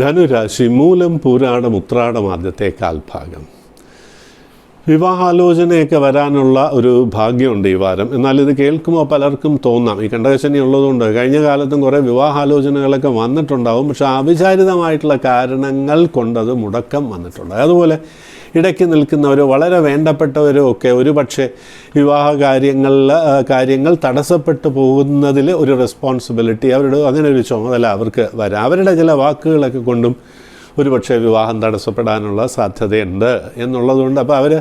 ധനുരാശി മൂലം പൂരാടം ഉത്രാടം ആദ്യത്തെ കാൽഭാഗം. വിവാഹാലോചനയൊക്കെ വരാനുള്ള ഒരു ഭാഗ്യമുണ്ട് ഈ വാരം. എന്നാൽ ഇത് കേൾക്കുമ്പോൾ പലർക്കും തോന്നാം, ഈ കണ്ടകശനി ഉള്ളതുകൊണ്ട് കഴിഞ്ഞ കാലത്തും കുറേ വിവാഹാലോചനകളൊക്കെ വന്നിട്ടുണ്ടാവും, പക്ഷേ അവിചാരിതമായിട്ടുള്ള കാരണങ്ങൾ കൊണ്ടത് മുടക്കം വന്നിട്ടുണ്ട്. അതുപോലെ ഇടയ്ക്ക് നിൽക്കുന്നവരോ വളരെ വേണ്ടപ്പെട്ടവരോ ഒക്കെ ഒരു പക്ഷേ വിവാഹ കാര്യങ്ങൾ തടസ്സപ്പെട്ടു പോകുന്നതിൽ ഒരു റെസ്പോൺസിബിലിറ്റി, അവരുടെ അങ്ങനെ ഒരു ചുമതല അവർക്ക് വരാം. അവരുടെ ചില വാക്കുകളൊക്കെ കൊണ്ടും ഒരു പക്ഷേ വിവാഹം തടസ്സപ്പെടാനുള്ള സാധ്യതയുണ്ട് എന്നുള്ളതുകൊണ്ട് അപ്പോൾ അവർ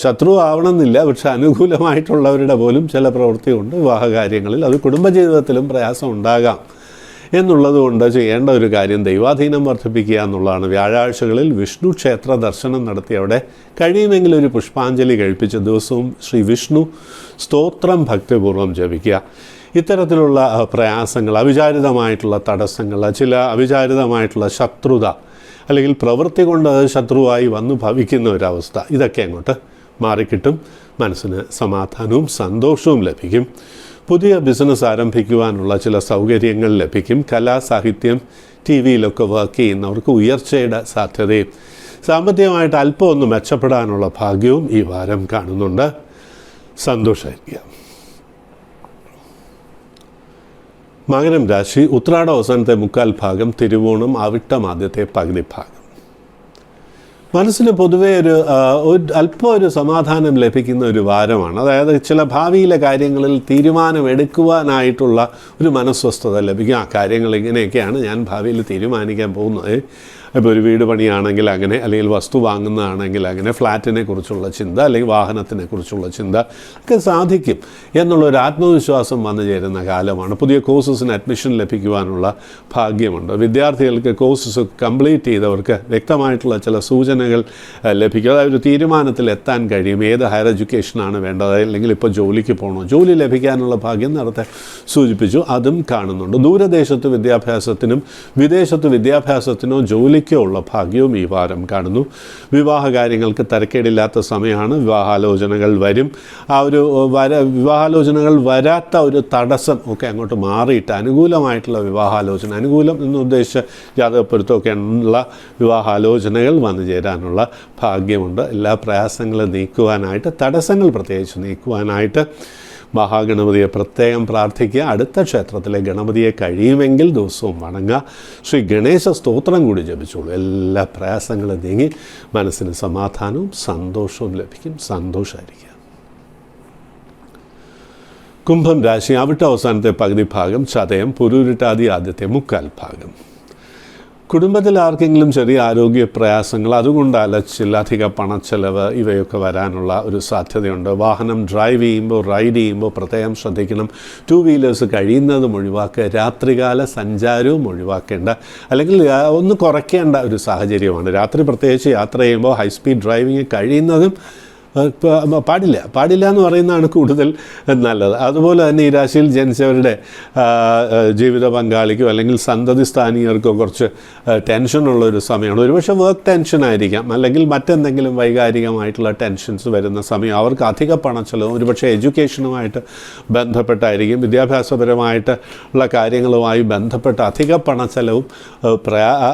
ശത്രു ആവണമെന്നില്ല, പക്ഷെ അനുകൂലമായിട്ടുള്ളവരുടെ പോലും ചില പ്രവൃത്തിയുണ്ട് വിവാഹകാര്യങ്ങളിൽ. അത് കുടുംബജീവിതത്തിലും പ്രയാസം ഉണ്ടാകാം എന്നുള്ളതുകൊണ്ട് ചെയ്യേണ്ട ഒരു കാര്യം ദൈവാധീനം വർദ്ധിപ്പിക്കുക എന്നുള്ളതാണ്. വ്യാഴാഴ്ചകളിൽ വിഷ്ണു ക്ഷേത്ര ദർശനം നടത്തി അവിടെ കഴിയുമെങ്കിൽ ഒരു പുഷ്പാഞ്ജലി കഴിപ്പിച്ച ദിവസവും ശ്രീ വിഷ്ണു സ്തോത്രം ഭക്തിപൂർവ്വം ജപിക്കുക. ഇത്തരത്തിലുള്ള പ്രയാസങ്ങൾ, അവിചാരിതമായിട്ടുള്ള തടസ്സങ്ങൾ, ചില അവിചാരിതമായിട്ടുള്ള ശത്രുത അല്ലെങ്കിൽ പ്രവൃത്തി കൊണ്ട് ശത്രുവായി വന്നു ഭവിക്കുന്ന ഒരവസ്ഥ, ഇതൊക്കെ അങ്ങോട്ട് മാറിക്കിട്ടും. മനസ്സിന് സമാധാനവും സന്തോഷവും ലഭിക്കും. പുതിയ ബിസിനസ് ആരംഭിക്കുവാനുള്ള ചില സൗകര്യങ്ങൾ ലഭിക്കും. കലാ, സാഹിത്യം, TV-യിലൊക്കെ വർക്ക് ചെയ്യുന്നവർക്ക് ഉയർച്ചയുടെ സാധ്യതയും സാമ്പത്തികമായിട്ട് അല്പം ഒന്ന് മെച്ചപ്പെടാനുള്ള ഭാഗ്യവും ഈ വാരം കാണുന്നുണ്ട്. സന്തോഷമായിരിക്കുക. മകരം രാശി ഉത്രാട അവസാനത്തെ മുക്കാൽ ഭാഗം, തിരുവോണം അവിട്ടം ആദ്യത്തെ പകുതി ഭാഗം. മനസ്സിന് പൊതുവേ അല്പം ഒരു സമാധാനം ലഭിക്കുന്ന ഒരു വാരമാണ്. അതായത് ചില ഭാവിയിലെ കാര്യങ്ങളിൽ തീരുമാനമെടുക്കുവാനായിട്ടുള്ള ഒരു മനസ്വസ്ഥത ലഭിക്കും. ആ കാര്യങ്ങൾ ഇങ്ങനെയൊക്കെയാണ് ഞാൻ ഭാവിയിൽ തീരുമാനിക്കാൻ പോകുന്നത്. ഇപ്പോൾ ഒരു വീട് പണിയാണെങ്കിൽ അങ്ങനെ, അല്ലെങ്കിൽ വസ്തു വാങ്ങുന്നതാണെങ്കിൽ അങ്ങനെ, ഫ്ലാറ്റിനെ കുറിച്ചുള്ള ചിന്ത അല്ലെങ്കിൽ വാഹനത്തിനെ കുറിച്ചുള്ള ചിന്ത ഒക്കെ സാധിക്കും എന്നുള്ളൊരു ആത്മവിശ്വാസം വന്നു ചേരുന്ന കാലമാണ്. പുതിയ കോഴ്സസിന് അഡ്മിഷൻ ലഭിക്കുവാനുള്ള ഭാഗ്യമുണ്ട്. വിദ്യാർത്ഥികൾക്ക് കോഴ്സസ് കംപ്ലീറ്റ് ചെയ്തവർക്ക് വ്യക്തമായിട്ടുള്ള ചില സൂചനകൾ ലഭിക്കും. അതായത് ഒരു തീരുമാനത്തിൽ എത്താൻ കഴിയും. ഏത് ഹയർ എഡ്യൂക്കേഷനാണ് വേണ്ടത്, അല്ലെങ്കിൽ ഇപ്പോൾ ജോലിക്ക് പോകണോ, ജോലി ലഭിക്കാനുള്ള ഭാഗ്യം നേരത്തെ സൂചിപ്പിച്ചു, അതും കാണുന്നുണ്ട്. ദൂരദേശത്ത് വിദ്യാഭ്യാസത്തിനും വിദേശത്ത് വിദ്യാഭ്യാസത്തിനോ ജോലി തോൽവിക്കോ ഉള്ള ഭാഗ്യവും ഈ വാരം കാണുന്നു. വിവാഹ കാര്യങ്ങൾക്ക് തരക്കേടില്ലാത്ത സമയമാണ്. വിവാഹാലോചനകൾ വരും. ആ ഒരു വിവാഹാലോചനകൾ വരാത്ത ഒരു തടസ്സം ഒക്കെ അങ്ങോട്ട് മാറിയിട്ട് അനുകൂലമായിട്ടുള്ള വിവാഹാലോചന, അനുകൂലം എന്ന് ഉദ്ദേശിച്ച ജാതകപ്പൊരുത്തമൊക്കെ ഉള്ള വിവാഹാലോചനകൾ വന്നു ചേരാനുള്ള ഭാഗ്യമുണ്ട്. എല്ലാ പ്രയാസങ്ങളും നീക്കുവാനായിട്ട്, തടസ്സങ്ങൾ പ്രത്യേകിച്ച് നീക്കുവാനായിട്ട് മഹാഗണപതിയെ പ്രത്യേകം പ്രാർത്ഥിക്കുക. അടുത്ത ക്ഷേത്രത്തിലെ ഗണപതിയെ കഴിയുമെങ്കിൽ ദിവസവും വണങ്ങുക. ശ്രീ ഗണേശ സ്തോത്രം കൂടി ജപിച്ചോളൂ. എല്ലാ പ്രയാസങ്ങളും നീങ്ങി മനസ്സിന് സമാധാനവും സന്തോഷവും ലഭിക്കും. സന്തോഷമായിരിക്കുക. കുംഭം രാശി, അവിട്ട അവസാനത്തെ പകുതി ഭാഗം, ചതയം, പുരുരുട്ടാതി ആദ്യത്തെ മുക്കാൽ ഭാഗം. കുടുംബത്തിൽ ആർക്കെങ്കിലും ചെറിയ ആരോഗ്യ പ്രയാസങ്ങൾ, അതുകൊണ്ട് അലച്ചിൽ, അധിക പണച്ചെലവ് ഇവയൊക്കെ വരാനുള്ള ഒരു സാധ്യതയുണ്ട്. വാഹനം ഡ്രൈവ് ചെയ്യുമ്പോൾ, റൈഡ് ചെയ്യുമ്പോൾ പ്രത്യേകം ശ്രദ്ധിക്കണം. 2 വീലേഴ്സ് കഴിയുന്നതും ഒഴിവാക്കുക. രാത്രികാല സഞ്ചാരവും ഒഴിവാക്കേണ്ട, അല്ലെങ്കിൽ ഒന്ന് കുറയ്ക്കേണ്ട ഒരു സാഹചര്യമാണ്. രാത്രി പ്രത്യേകിച്ച് യാത്ര ചെയ്യുമ്പോൾ ഹൈ സ്പീഡ് ഡ്രൈവിങ് കഴിയുന്നതും പാടില്ല എന്ന് പറയുന്നതാണ് കൂടുതൽ നല്ലത്. അതുപോലെ തന്നെ ഈ രാശിയിൽ ജനിച്ചവരുടെ ജീവിത പങ്കാളിക്കോ അല്ലെങ്കിൽ സന്തതി സ്ഥാനീയർക്കോ കുറച്ച് ടെൻഷനുള്ളൊരു സമയമാണ്. ഒരുപക്ഷെ വർക്ക് ടെൻഷനായിരിക്കാം, അല്ലെങ്കിൽ മറ്റെന്തെങ്കിലും വൈകാരികമായിട്ടുള്ള ടെൻഷൻസ് വരുന്ന സമയം. അവർക്ക് അധിക പണച്ചെലവും ഒരുപക്ഷെ എഡ്യൂക്കേഷനുമായിട്ട് ബന്ധപ്പെട്ടായിരിക്കും, വിദ്യാഭ്യാസപരമായിട്ട് ഉള്ള കാര്യങ്ങളുമായി ബന്ധപ്പെട്ട അധിക പണച്ചെലവും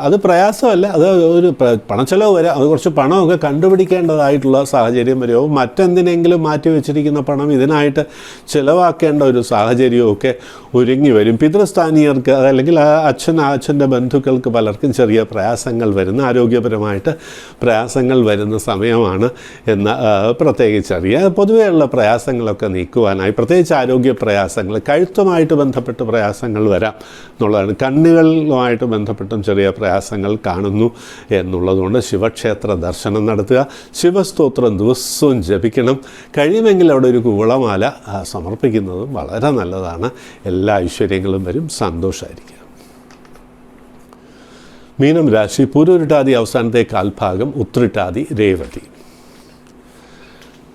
അത് പ്രയാസമല്ല, അത് ഒരു പണച്ചെലവ് വരാം. അത് കുറച്ച് പണമൊക്കെ കണ്ടുപിടിക്കേണ്ടതായിട്ടുള്ള സാഹചര്യം വരുമോ, മറ്റെന്തിനെങ്കിലും മാറ്റി വെച്ചിരിക്കുന്ന പണം ഇതിനായിട്ട് ചിലവാക്കേണ്ട ഒരു സാഹചര്യമൊക്കെ ഒരുങ്ങി വരും. പിതൃസ്ഥാനീയർക്ക് അല്ലെങ്കിൽ അച്ഛൻ്റെ ബന്ധുക്കൾക്ക് പലർക്കും ചെറിയ പ്രയാസങ്ങൾ വരുന്ന, ആരോഗ്യപരമായിട്ട് പ്രയാസങ്ങൾ വരുന്ന സമയമാണ് എന്ന് പ്രത്യേകിച്ചറിയാം. പൊതുവെയുള്ള പ്രയാസങ്ങളൊക്കെ നീക്കുവാനായി, പ്രത്യേകിച്ച് ആരോഗ്യ പ്രയാസങ്ങൾ, കഴുത്തുമായിട്ട് ബന്ധപ്പെട്ട് പ്രയാസങ്ങൾ വരാം എന്നുള്ളതാണ്. കണ്ണുകളുമായിട്ട് ബന്ധപ്പെട്ടും ചെറിയ പ്രയാസങ്ങൾ കാണുന്നു എന്നുള്ളതുകൊണ്ട് ശിവക്ഷേത്ര ദർശനം നടത്തുക. ശിവസ്തോത്രം ദിവസവും ജപിക്കണം. കഴിയുമെങ്കിൽ അവിടെ ഒരു കൂവളമാല സമർപ്പിക്കുന്നതും വളരെ നല്ലതാണ്. എല്ലാ ഐശ്വര്യങ്ങളും വരും. സന്തോഷമായിരിക്കും. മീനം രാശി, പുരുരുട്ടാതി അവസാനത്തെ കാൽഭാഗം, ഉത്രിട്ടാതി, രേവതി.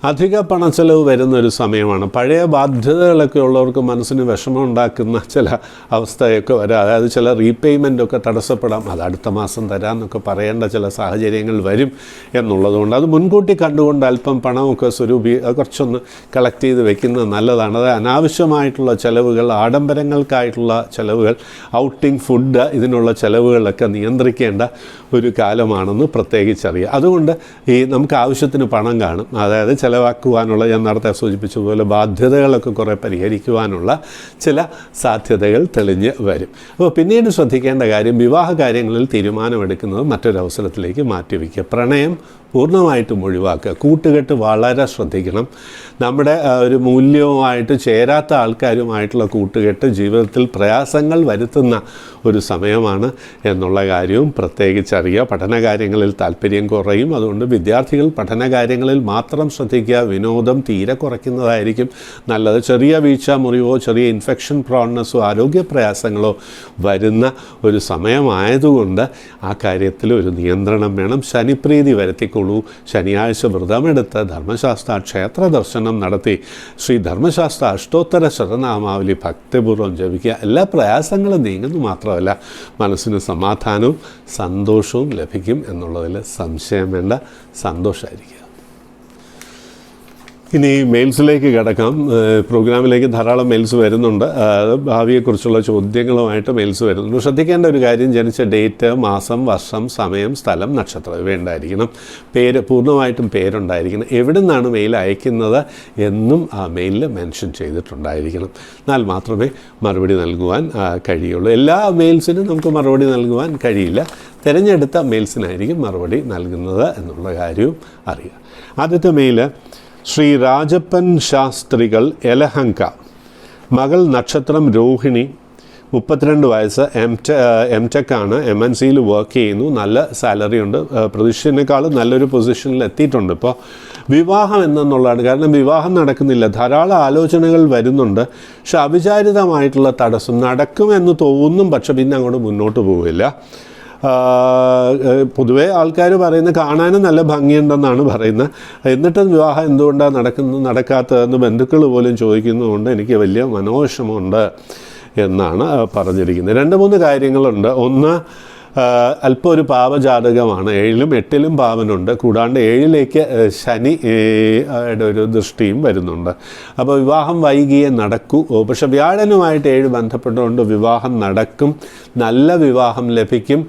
അധിക പണച്ചെലവ് വരുന്നൊരു സമയമാണ്. പഴയ ബാധ്യതകളൊക്കെ ഉള്ളവർക്ക് മനസ്സിന് വിഷമം ഉണ്ടാക്കുന്ന ചില അവസ്ഥയൊക്കെ വരാം. അതായത് ചില റീപേയ്മെൻറ്റൊക്കെ തടസ്സപ്പെടാം. അത് അടുത്ത മാസം തരാമെന്നൊക്കെ പറയേണ്ട ചില സാഹചര്യങ്ങൾ വരും എന്നുള്ളതുകൊണ്ട് അത് മുൻകൂട്ടി കണ്ടുകൊണ്ട് അല്പം പണമൊക്കെ കുറച്ചൊന്ന് കളക്ട് ചെയ്ത് വെക്കുന്നത് നല്ലതാണ്. അത് അനാവശ്യമായിട്ടുള്ള ചിലവുകൾ, ആഡംബരങ്ങൾക്കായിട്ടുള്ള ചിലവുകൾ, ഔട്ടിംഗ്, ഫുഡ്, ഇതിനുള്ള ചിലവുകളൊക്കെ നിയന്ത്രിക്കേണ്ട ഒരു കാലമാണെന്ന് പ്രത്യേകിച്ചറിയാം. അതുകൊണ്ട് നമുക്ക് ആവശ്യത്തിന് പണം കാണും. അതായത് ചിലവാക്കുവാനുള്ള, ഞാൻ നേരത്തെ സൂചിപ്പിച്ചതുപോലെ ബാധ്യതകളൊക്കെ കുറേ പരിഹരിക്കുവാനുള്ള ചില സാധ്യതകൾ തെളിഞ്ഞ് വരും. അപ്പോൾ പിന്നീട് ശ്രദ്ധിക്കേണ്ട കാര്യം, വിവാഹ കാര്യങ്ങളിൽ തീരുമാനമെടുക്കുന്നത് മറ്റൊരവസരത്തിലേക്ക് മാറ്റിവെക്കുക. പ്രണയം പൂർണ്ണമായിട്ടും ഒഴിവാക്കുക. കൂട്ടുകെട്ട് വളരെ ശ്രദ്ധിക്കണം. നമ്മുടെ ഒരു മൂല്യവുമായിട്ട് ചേരാത്ത ആൾക്കാരുമായിട്ടുള്ള കൂട്ടുകെട്ട് ജീവിതത്തിൽ പ്രയാസങ്ങൾ വരുത്തുന്ന ഒരു സമയമാണ് എന്നുള്ള കാര്യവും പ്രത്യേകിച്ചറിയുക. പഠനകാര്യങ്ങളിൽ താല്പര്യം കുറയും. അതുകൊണ്ട് വിദ്യാർത്ഥികൾ പഠനകാര്യങ്ങളിൽ മാത്രം ശ്രദ്ധിക്കുക. വിനോദം തീരെ കുറയ്ക്കുന്നതായിരിക്കും നല്ലത്. ചെറിയ വീഴ്ച, മുറിവോ ചെറിയ ഇൻഫെക്ഷൻ പ്രോൺനെസ്സോ ആരോഗ്യ പ്രയാസങ്ങളോ വരുന്ന ഒരു സമയമായതുകൊണ്ട് ആ കാര്യത്തിൽ ഒരു നിയന്ത്രണം വേണം. ശനിപ്രീതി വരുത്തിക്കൊള്ളൂ. ശനിയാഴ്ച വ്രതമെടുത്ത് ധർമ്മശാസ്ത്ര ക്ഷേത്ര ദർശനം നടത്തി ശ്രീ ധർമ്മശാസ്ത്ര അഷ്ടോത്തര ശതനാമാവലി ഭക്തിപൂർവ്വം ജപിക്കുക. എല്ലാ പ്രയാസങ്ങളും നീങ്ങുന്നു മാത്രമല്ല, മനസ്സിന് സമാധാനവും സന്തോഷവും ലഭിക്കും എന്നുള്ളതിൽ സംശയം വേണ്ട. സന്തോഷമായിരിക്കുക. ഇനി മെയിൽസിലേക്ക് കിടക്കാം. പ്രോഗ്രാമിലേക്ക് ധാരാളം മെയിൽസ് വരുന്നുണ്ട്. ഭാവിയെക്കുറിച്ചുള്ള ചോദ്യങ്ങളുമായിട്ട് മെയിൽസ് വരുന്നുണ്ട്. ശ്രദ്ധിക്കേണ്ട ഒരു കാര്യം, ജനിച്ച ഡേറ്റ്, മാസം, വർഷം, സമയം, സ്ഥലം, നക്ഷത്രം ഇവ ഉണ്ടായിരിക്കണം. പൂർണ്ണമായിട്ടും പേരുണ്ടായിരിക്കണം. എവിടെ നിന്നാണ് മെയിൽ അയക്കുന്നത് എന്നും ആ മെയിലിൽ മെൻഷൻ ചെയ്തിട്ടുണ്ടായിരിക്കണം. എന്നാൽ മാത്രമേ മറുപടി നൽകുവാൻ കഴിയുള്ളൂ. എല്ലാ മെയിൽസിനും നമുക്ക് മറുപടി നൽകുവാൻ കഴിയില്ല. തിരഞ്ഞെടുത്ത മെയിൽസിനായിരിക്കും മറുപടി നൽകുന്നത് എന്നുള്ള കാര്യവും അറിയുക. ആദ്യത്തെ മെയിൽ, ശ്രീ രാജപ്പൻ ശാസ്ത്രികൾ, എലഹങ്ക. മകൾ നക്ഷത്രം രോഹിണി, 32 വയസ്സ്, എംടെക് ആണ്, MNCയിൽ വർക്ക് ചെയ്യുന്നു. നല്ല സാലറി ഉണ്ട്. പ്രതീക്ഷിച്ചതിനേക്കാളും നല്ലൊരു പൊസിഷനിൽ എത്തിയിട്ടുണ്ട്. ഇപ്പോൾ വിവാഹം എന്നുള്ളതാണ്. കാരണം വിവാഹം നടക്കുന്നില്ല. ധാരാളം ആലോചനകൾ വരുന്നുണ്ട്. പക്ഷെ അവിചാരിതമായിട്ടുള്ള തടസ്സം നടക്കുമെന്ന് തോന്നും, പക്ഷെ പിന്നെ അങ്ങോട്ട് മുന്നോട്ട് പോവില്ല. പൊതുവേ ആൾക്കാർ പറയുന്നത് കാണാനും നല്ല ഭംഗിയുണ്ടെന്നാണ് പറയുന്നത്. എന്നിട്ടും വിവാഹം എന്തുകൊണ്ടാണ് നടക്കാത്തതെന്ന് ബന്ധുക്കൾ പോലും ചോദിക്കുന്നതുകൊണ്ട് എനിക്ക് വലിയ മനോവിഷമമുണ്ട് എന്നാണ് പറഞ്ഞിരിക്കുന്നത്. 2-3 കാര്യങ്ങളുണ്ട്. ഒന്ന്, അല്പം ഒരു പാപജാതകമാണ്. 7-ലും 8-ലും പാവനുണ്ട്. കൂടാണ്ട് 7-ലേക്ക് ശനി ഒരു ദൃഷ്ടിയും വരുന്നുണ്ട്. അപ്പോൾ വിവാഹം വൈകിയേ നടക്കൂ. പക്ഷെ വ്യാഴനുമായിട്ട് 7 ബന്ധപ്പെട്ടുകൊണ്ട് വിവാഹം നടക്കും. നല്ല വിവാഹം ലഭിക്കും.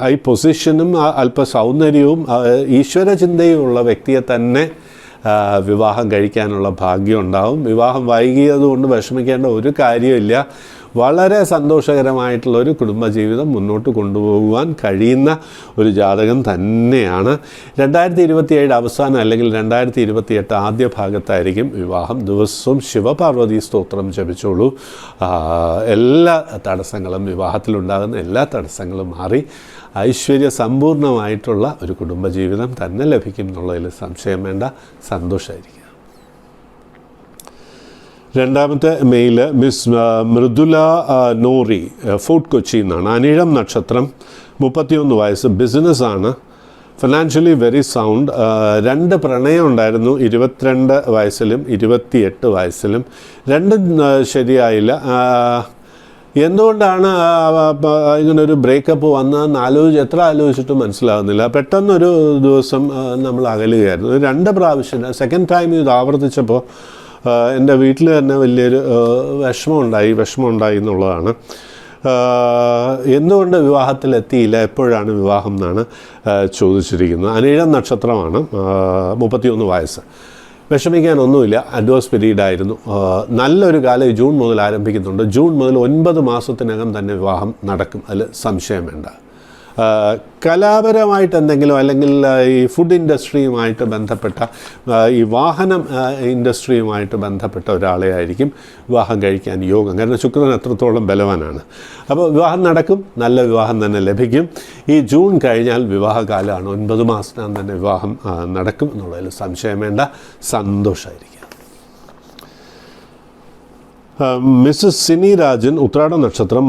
ഹൈ പൊസിഷനും അല്പ സൗന്ദര്യവും ഈശ്വരചിന്തയും ഉള്ള വ്യക്തിയെ തന്നെ വിവാഹം കഴിക്കാനുള്ള ഭാഗ്യം ഉണ്ടാവും. വിവാഹം വൈകിയതുകൊണ്ട് വിഷമിക്കേണ്ട ഒരു കാര്യമില്ല. വളരെ സന്തോഷകരമായിട്ടുള്ളൊരു കുടുംബജീവിതം മുന്നോട്ട് കൊണ്ടുപോകുവാൻ കഴിയുന്ന ഒരു ജാതകം തന്നെയാണ്. 2027 അവസാനം അല്ലെങ്കിൽ 2028 ആദ്യ ഭാഗത്തായിരിക്കും വിവാഹം. ദിവസവും ശിവപാർവതി സ്തോത്രം ജപിച്ചോളൂ. എല്ലാ തടസ്സങ്ങളും, വിവാഹത്തിലുണ്ടാകുന്ന എല്ലാ തടസ്സങ്ങളും മാറി ഐശ്വര്യ സമ്പൂർണ്ണമായിട്ടുള്ള ഒരു കുടുംബജീവിതം തന്നെ ലഭിക്കും എന്നുള്ളതിൽ സംശയം വേണ്ട. സന്തോഷമായിരിക്കും. രണ്ടാമത്തെ mail miss Mridula Nori, fort Kochi എന്നാണ്. അനിഴം നക്ഷത്രം, 31 വയസ്സ്, ബിസിനസ്സാണ്, ഫിനാൻഷ്യലി വെരി സൗണ്ട്. 2 പ്രണയം ഉണ്ടായിരുന്നു, 22 വയസ്സിലും 28 വയസ്സിലും. രണ്ടും ശരിയായില്ല. എന്തുകൊണ്ടാണ് ഇങ്ങനൊരു ബ്രേക്കപ്പ് വന്നതെന്ന് എത്ര ആലോചിച്ചിട്ടും മനസ്സിലാകുന്നില്ല. പെട്ടെന്നൊരു ദിവസം നമ്മൾ അകലുകയായിരുന്നു. 2 പ്രാവശ്യം, സെക്കൻഡ് ടൈം ഇത് ആവർത്തിച്ചപ്പോൾ എൻ്റെ വീട്ടിൽ തന്നെ വലിയൊരു വിഷമമുണ്ടായി എന്നുള്ളതാണ്. എന്തുകൊണ്ട് വിവാഹത്തിലെത്തിയില്ല, എപ്പോഴാണ് വിവാഹം എന്നാണ് ചോദിച്ചിരിക്കുന്നത്. അനിഴം നക്ഷത്രമാണ്, 31 വയസ്സ്. വിഷമിക്കാനൊന്നുമില്ല. അഡ്വേഴ്സ് പീരീഡായിരുന്നു. നല്ലൊരു കാലം ജൂൺ മുതൽ ആരംഭിക്കുന്നുണ്ട്. ജൂൺ മുതൽ 9 മാസത്തിനകം തന്നെ വിവാഹം നടക്കും, അതിൽ സംശയം വേണ്ട. കലാപരമായിട്ട് എന്തെങ്കിലും, അല്ലെങ്കിൽ ഈ ഫുഡ് ഇൻഡസ്ട്രിയുമായിട്ട് ബന്ധപ്പെട്ട, ഈ വാഹനം ഇൻഡസ്ട്രിയുമായിട്ട് ബന്ധപ്പെട്ട ഒരാളെ ആയിരിക്കും വിവാഹം കഴിക്കാൻ യോഗം. കാരണം ശുക്രൻ അത്രത്തോളം ബലവാനാണ്. അപ്പോൾ വിവാഹം നടക്കും, നല്ല വിവാഹം തന്നെ ലഭിക്കും. ഈ ജൂൺ കഴിഞ്ഞാൽ വിവാഹകാലമാണ്. 9 മാസത്തിനകം തന്നെ വിവാഹം നടക്കും എന്നുള്ളതിൽ സംശയം വേണ്ട. സന്തോഷമായിരിക്കും. മിസ്സസ് സിനി രാജൻ, ഉത്രാട നക്ഷത്രം,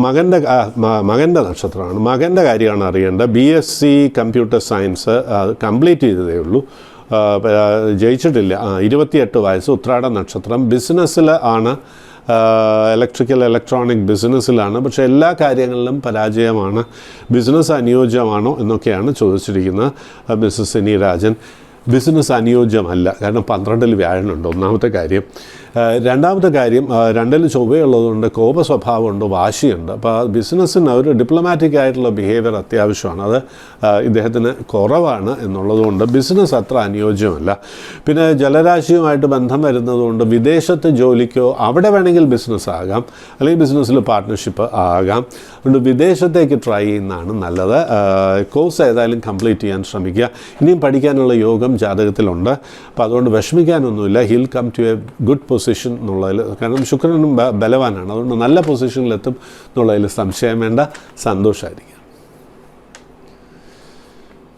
മകൻ്റെ നക്ഷത്രമാണ്. മകൻ്റെ കാര്യമാണ് അറിയേണ്ടത്. BSc കമ്പ്യൂട്ടർ സയൻസ് കംപ്ലീറ്റ് ചെയ്തതേ ഉള്ളൂ, ജയിച്ചിട്ടില്ല. 28 വയസ്സ്, ഉത്രാട നക്ഷത്രം, ബിസിനസ്സിൽ ആണ്, ഇലക്ട്രോണിക് ബിസിനസ്സിലാണ്. പക്ഷേ എല്ലാ കാര്യങ്ങളിലും പരാജയമാണ്. ബിസിനസ് അനുയോജ്യമാണോ എന്നൊക്കെയാണ് ചോദിച്ചിരിക്കുന്നത്. മിസ്സസ് സിനി രാജൻ, ബിസിനസ് അനുയോജ്യമല്ല. കാരണം 12-ൽ വ്യാഴനുണ്ട്, ഒന്നാമത്തെ കാര്യം. രണ്ടാമത്തെ കാര്യം, 2-ൽ ചൊവ്വയുള്ളതുകൊണ്ട് കോപ സ്വഭാവമുണ്ട്, വാശിയുണ്ട്. അപ്പോൾ ബിസിനസ്സിന് ഒരു ഡിപ്ലോമാറ്റിക് ആയിട്ടുള്ള ബിഹേവിയർ അത്യാവശ്യമാണ്. അത് ഇദ്ദേഹത്തിന് കുറവാണ് എന്നുള്ളതുകൊണ്ട് ബിസിനസ് അത്ര അനുയോജ്യമല്ല. പിന്നെ ജലരാശിയുമായിട്ട് ബന്ധം വരുന്നതുകൊണ്ട് വിദേശത്ത് ജോലിക്കോ അവിടെ വേണമെങ്കിൽ ബിസിനസ് ആകാം, അല്ലെങ്കിൽ ബിസിനസ്സിൽ പാർട്ട്ണർഷിപ്പ് ആകാം. അതുകൊണ്ട് വിദേശത്തേക്ക് ട്രൈ ചെയ്യുന്നതാണ് നല്ലത്. കോഴ്സ് ഏതായാലും കംപ്ലീറ്റ് ചെയ്യാൻ ശ്രമിക്കുക. ഇനിയും പഠിക്കാനുള്ള യോഗം ജാതകത്തിലുണ്ട്. അപ്പോൾ അതുകൊണ്ട് വിഷമിക്കാനൊന്നുമില്ല. Will come to a good position എന്നുള്ളതിൽ, കാരണം ശുക്രനും ബലവാനാണ്. അതുകൊണ്ട് നല്ല പൊസിഷനിലെത്തും എന്നുള്ളതിൽ സംശയം വേണ്ട. സന്തോഷമായിരിക്കും.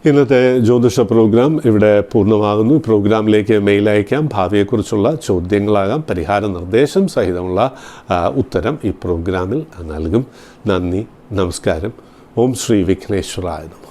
ഇന്നത്തെ ജ്യോതിഷ പ്രോഗ്രാം ഇവിടെ പൂർണ്ണമാകുന്നു. പ്രോഗ്രാമിലേക്ക് മെയിൽ അയക്കാം. ഭാവിയെക്കുറിച്ചുള്ള ചോദ്യങ്ങളാകാം, പരിഹാര നിർദ്ദേശം സഹിതമുള്ള ഉത്തരം ഈ പ്രോഗ്രാമിൽ നൽകും. നന്ദി, നമസ്കാരം. ഓം ശ്രീ വിഘ്നേശ്വരായ നമഃ.